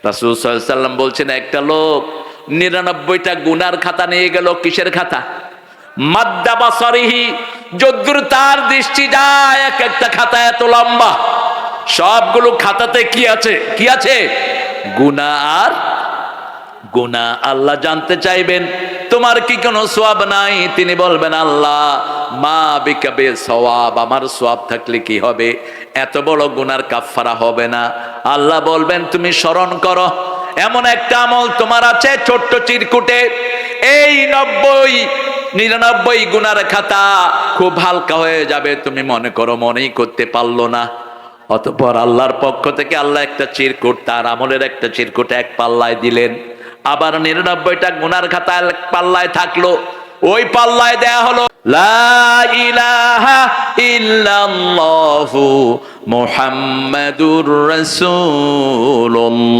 রাসূল সাল্লাল্লাহু আলাইহি সাল্লাম বলছেন, একটা লোক 99টা গুনার খাতা নিয়ে গেল। কিসের খাতা? মাদ্দা বাসারিহি, যদ্দূর তার দৃষ্টি যায়, এক একটা খাতা এত লম্বা। সবগুলো খাতাতে কি আছে? কি আছে? গুনাহ আর গুনাহ। আল্লাহ জানতে চাইবেন তোমার কি কোনো সওয়াব নাই? তিনি বলবেন, আল্লাহ মা বিকা বে সওয়াব, আমার সওয়াব থাকলে কি হবে? এত বড় গুনার কাফফারা হবে না। আল্লাহ বলবেন, তুমি স্মরণ করো, এমন একটা আমল তোমার আছে ছোট্ট চিরকুটে, এই 99 গুনার খাতা খুব হালকা হয়ে যাবে, তুমি মনে করো মনেই করতে পারলো না। অতঃপর আল্লাহর পক্ষ থেকে আল্লাহ একটা চিরকুট, তার আমলের একটা চিরকুট এক পাল্লায় দিলেন। আবার 99টা গুনার খাতা এক পাল্লায় থাকলো, ওই পাল্লায় দেয়া হলো লা ইলাহা ইল্লাল্লাহু মুহাম্মাদুর রাসূলুল্লাহ।